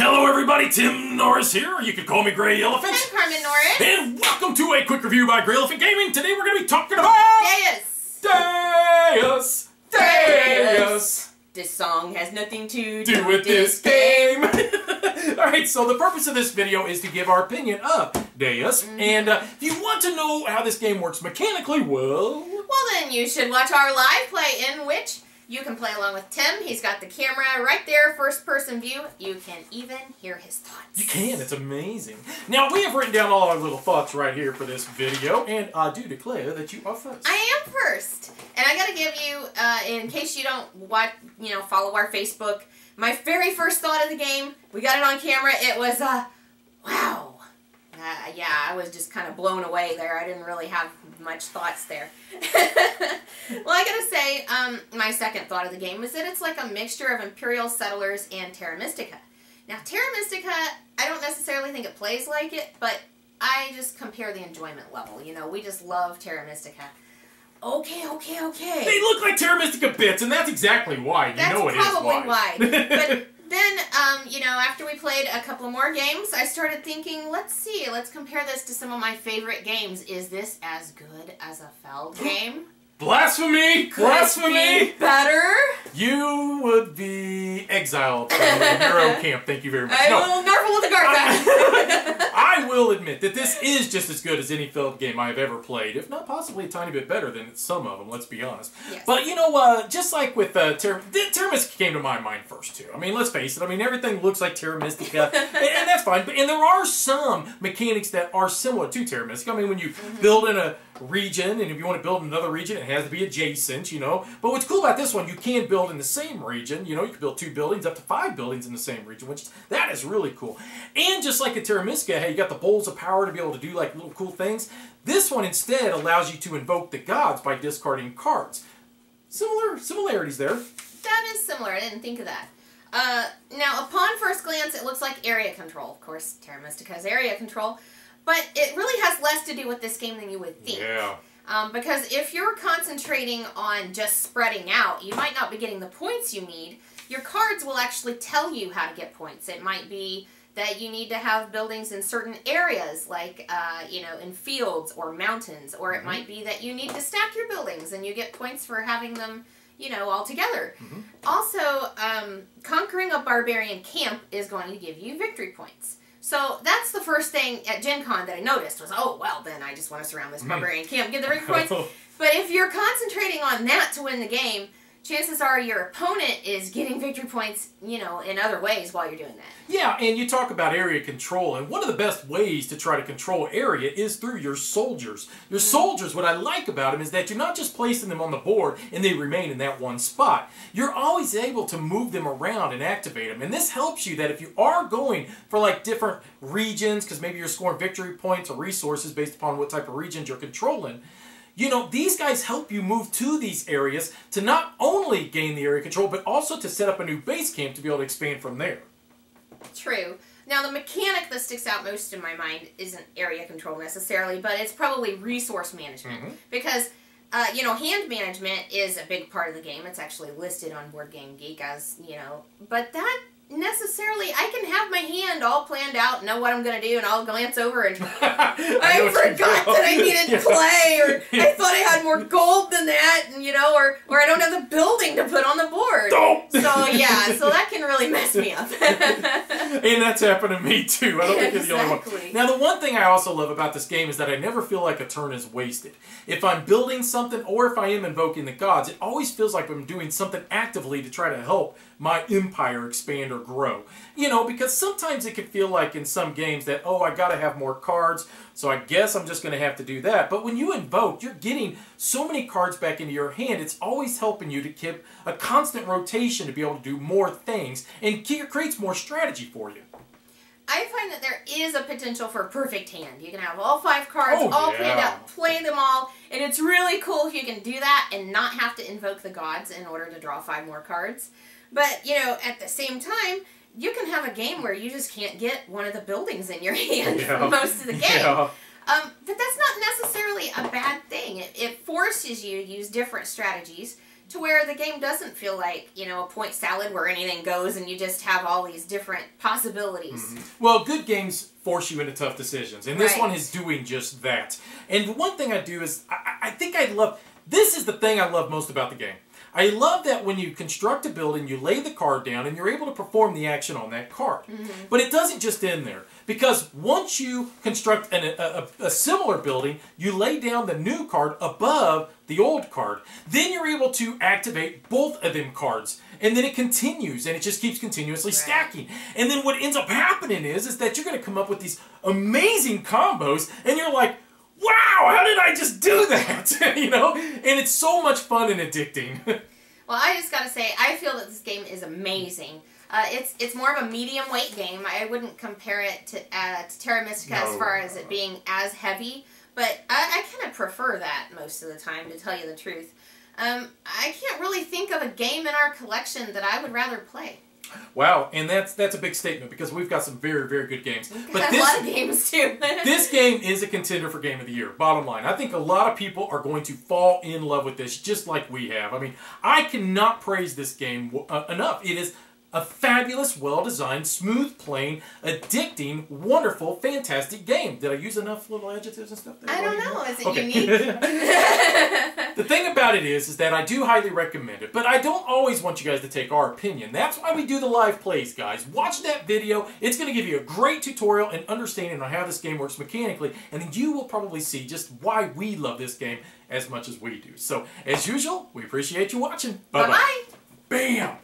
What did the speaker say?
Hello everybody, Tim Norris here. You can call me GreyElephant. I'm Carmen Norris. And welcome to a quick review by GreyElephant Gaming. Today we're going to be talking about... Deus. Deus. This song has nothing to do with this game. Alright, so the purpose of this video is to give our opinion of Deus. And if you want to know how this game works mechanically, well, then you should watch our live play in which you can play along with Tim. He's got the camera right there, first-person view. You can even hear his thoughts. You can. It's amazing. Now, we have written down all our little thoughts right here for this video, and I do declare that you are first. I am first. And I got to give you, in case you don't follow our Facebook, my very first thought of the game, we got it on camera, it was, wow. Yeah, I was just kind of blown away there. I didn't really have much thoughts there. Well, I gotta say, my second thought of the game is that it's like a mixture of Imperial Settlers and Terra Mystica. Now, Terra Mystica, I don't necessarily think it plays like it, but I just compare the enjoyment level. You know, we just love Terra Mystica. Okay. They look like Terra Mystica bits, and that's exactly why. You know it is why. But then, after we played a couple more games, I started thinking, let's compare this to some of my favorite games. Is this as good as a Feld game? Blasphemy! Blasphemy! Better? You would be exiled from the hero camp. Thank you very much. I will marvel with the guard back. I will admit that this is just as good as any Feld game I have ever played, if not possibly a tiny bit better than some of them, let's be honest. Yes. But, you know, just like with Terra Mystica came to my mind first, too. I mean, let's face it. I mean, everything looks like Terra Mystica, and that's fine. And there are some mechanics that are similar to Terra Mystica. I mean, when you build in a region, and if you want to build in another region, it has to be adjacent, you know. But what's cool about this one, you can build in the same region. You know, you can build 2 buildings, up to 5 buildings in the same region, which that is really cool. And just like in Terra Mystica, hey, you got the bowls of power to be able to do like little cool things. This one instead allows you to invoke the gods by discarding cards. Similarities there. That is similar. I didn't think of that. Now, upon first glance, it looks like area control. Of course, Terra Mystica has area control. But it really has less to do with this game than you would think. Yeah. Because if you're concentrating on just spreading out, you might not be getting the points you need. Your cards will actually tell you how to get points. It might be that you need to have buildings in certain areas, like, in fields or mountains. Or it might be that you need to stack your buildings and you get points for having them, all together. Also, conquering a barbarian camp is going to give you victory points. So that's the first thing at Gen Con that I noticed was, oh, well, then I just want to surround this barbarian camp, get the victory points. But if you're concentrating on that to win the game, chances are your opponent is getting victory points, in other ways while you're doing that. Yeah, and you talk about area control, and one of the best ways to try to control area is through your soldiers. Your soldiers, what I like about them is that you're not just placing them on the board and they remain in that one spot. You're always able to move them around and activate them, and this helps you that if you are going for like different regions, because maybe you're scoring victory points or resources based upon what type of regions you're controlling, these guys help you move to these areas to not only gain the area control, but also to set up a new base camp to be able to expand from there. True. Now, the mechanic that sticks out most in my mind isn't area control necessarily, but it's probably resource management. Because, hand management is a big part of the game. It's actually listed on Board Game Geek as, but that necessarily, I can have my hand all planned out, know what I'm going to do, and I'll glance over and I forgot that I needed clay, or I thought I had more gold than that, and, or I don't have the building to put on the board. So, yeah, so that can really mess me up. And that's happened to me, too. I don't think you're the only one. Now, the one thing I also love about this game is that I never feel like a turn is wasted. If I'm building something, or if I am invoking the gods, it always feels like I'm doing something actively to try to help my empire expand or grow. Because sometimes it can feel like in some games that, oh, I gotta have more cards, so I guess I'm just gonna have to do that. But when you invoke, you're getting so many cards back into your hand, it's always helping you to keep a constant rotation to be able to do more things, and creates more strategy for you. I find that there is a potential for a perfect hand. You can have all 5 cards, all planned out, play them all, and it's really cool if you can do that and not have to invoke the gods in order to draw 5 more cards. But, at the same time, you can have a game where you just can't get one of the buildings in your hand for most of the game. But that's not necessarily a bad thing. It forces you to use different strategies to where the game doesn't feel like, you know, a point salad where anything goes and you just have all these different possibilities. Well, good games force you into tough decisions, and this Right. one is doing just that. And one thing I do is, I think I love, this is the thing I love most about the game. I love that when you construct a building, you lay the card down and you're able to perform the action on that card. But it doesn't just end there. Because once you construct a similar building, you lay down the new card above the old card. Then you're able to activate both of them cards. And then it continues, and it just keeps continuously stacking. And then what ends up happening is that you're going to come up with these amazing combos, and you're like, wow, how did I just do that? You know? And it's so much fun and addicting. Well, I just gotta say, I feel that this game is amazing. It's more of a medium weight game. I wouldn't compare it to Terra Mystica as far as it being as heavy, but I kind of prefer that most of the time, to tell you the truth. I can't really think of a game in our collection that I would rather play. Wow, and that's a big statement, because we've got some very, very good games. But a lot of games too. This game is a contender for Game of the Year, bottom line. I think a lot of people are going to fall in love with this, just like we have. I mean, I cannot praise this game enough. It is a fabulous, well-designed, smooth-playing, addicting, wonderful, fantastic game. Did I use enough little adjectives and stuff there? I don't know. Is it okay. unique? The thing about it is that I do highly recommend it, but I don't always want you guys to take our opinion. That's why we do the live plays, guys. Watch that video. It's going to give you a great tutorial and understanding on how this game works mechanically, and then you will probably see just why we love this game as much as we do. So, as usual, we appreciate you watching. Bye-bye. Bye-bye. Bam!